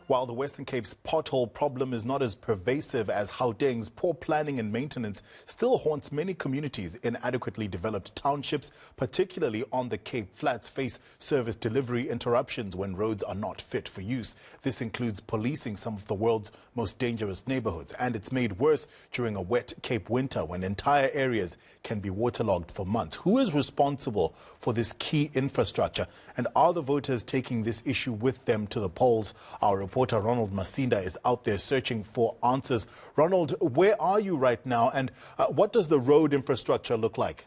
While the Western Cape's pothole problem is not as pervasive as Gauteng's, poor planning and maintenance still haunts many communities. Inadequately developed townships, particularly on the Cape Flats, face service delivery interruptions when roads are not fit for use. This includes policing some of the world's most dangerous neighborhoods, and it's made worse during a wet Cape winter when entire areas can be waterlogged for months. Who is responsible for this key infrastructure, and are the voters taking this issue with them to the polls? Our reporter Ronald Masinda is out there searching for answers. Ronald, where are you right now, and what does the road infrastructure look like?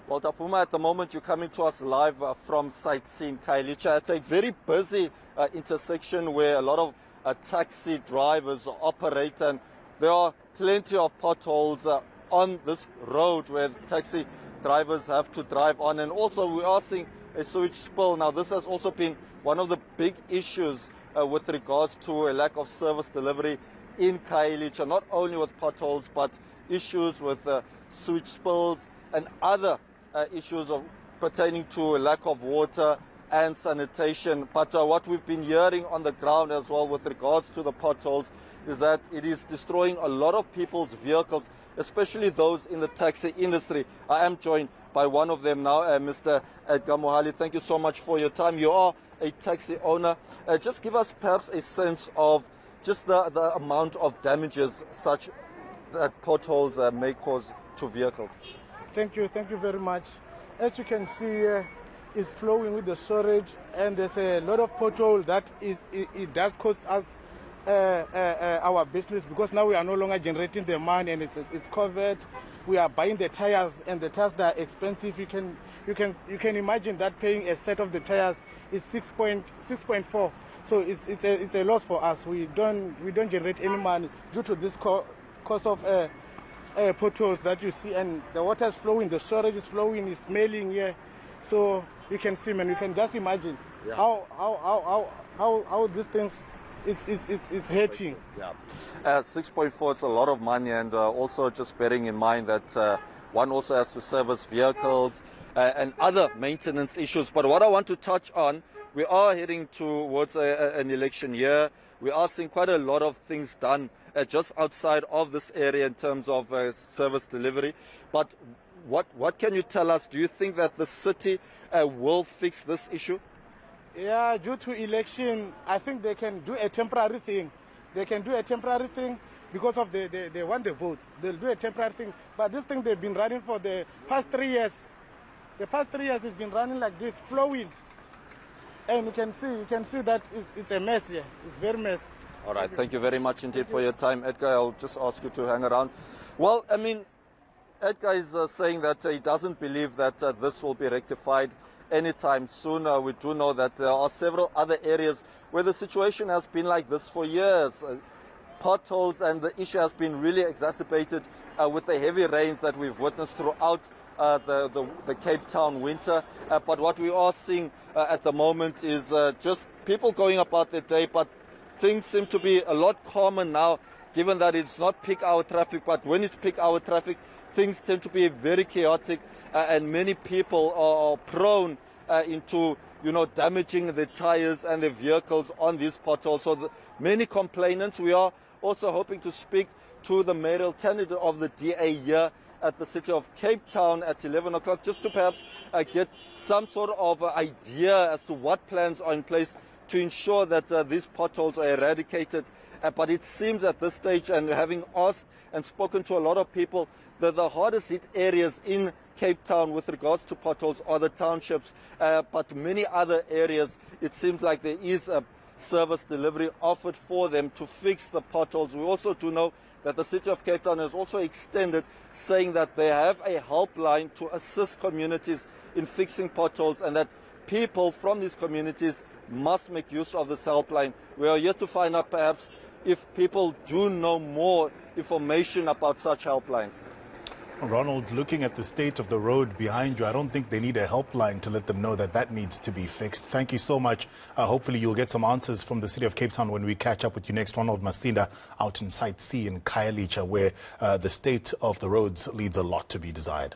Well, Tafuma, at the moment you're coming to us live from sightseeing Khayelitsha. It's a very busy intersection where a lot of taxi drivers operate, and there are plenty of potholes on this road where taxi drivers have to drive on. And also we are seeing a sewage spill. Now, this has also been one of the big issues with regards to a lack of service delivery in Khayelitsha, not only with potholes but issues with sewage spills and other issues pertaining to a lack of water and sanitation. But what we've been hearing on the ground as well with regards to the potholes is that it is destroying a lot of people's vehicles, especially those in the taxi industry. I am joined by one of them now, Mr. Edgar Mohali. Thank you so much for your time. You are a taxi owner. Just give us perhaps a sense of just the amount of damages such that potholes may cause to vehicles. Thank you very much. As you can see, it's flowing with the storage, and there's a lot of pothole that it does cost us our business, because now we are no longer generating the money, and it's covered. We are buying the tires, and the tires are expensive. You can imagine that paying a set of the tires is 6.4. So it's a loss for us. We don't generate any money due to this cost of potholes that you see, and the water is flowing, the storage is flowing, it's smelling here. So you can see, man, you can just imagine how these things it's hurting. Yeah, 6.4, it's a lot of money, and also just bearing in mind that one also has to service vehicles and other maintenance issues. But what I want to touch on, we are heading towards an election year. We are seeing quite a lot of things done just outside of this area in terms of service delivery. But what can you tell us? Do you think that the city will fix this issue? Yeah, due to election, I think they can do a temporary thing. They can do a temporary thing because of they want the votes. They'll do a temporary thing. But this thing they've been running for the past 3 years. The past 3 years it's been running like this, flowing. And you can see that it's a mess here. It's very mess. All right, thank you very much indeed for your time, Edgar. I'll just ask you to hang around. Well, I mean, Edgar is saying that he doesn't believe that this will be rectified anytime soon. We do know that there are several other areas where the situation has been like this for years. Potholes, and the issue has been really exacerbated with the heavy rains that we've witnessed throughout the Cape Town winter. But what we are seeing at the moment is just people going about their day, but things seem to be a lot calmer now, given that it's not peak hour traffic. But when it's peak hour traffic, things tend to be very chaotic, and many people are prone into damaging the tires and the vehicles on these potholes. So many complainants. We are also hoping to speak to the mayoral candidate of the DA here at the city of Cape Town at 11 o'clock, just to perhaps get some sort of idea as to what plans are in place to ensure that these potholes are eradicated. But it seems at this stage, and having asked and spoken to a lot of people, that the hardest hit areas in Cape Town with regards to potholes are the townships, but many other areas, it seems like there is a service delivery offered for them to fix the potholes. We also do know that the city of Cape Town has also extended, saying that they have a helpline to assist communities in fixing potholes, and that people from these communities must make use of this helpline. We are yet to find out perhaps if people do know more information about such helplines. Ronald, looking at the state of the road behind you, I don't think they need a helpline to let them know that needs to be fixed. Thank you so much. Hopefully you'll get some answers from the city of Cape Town when we catch up with you next. Ronald Masinda out in Site C in Khayelitsha, where the state of the roads leaves a lot to be desired.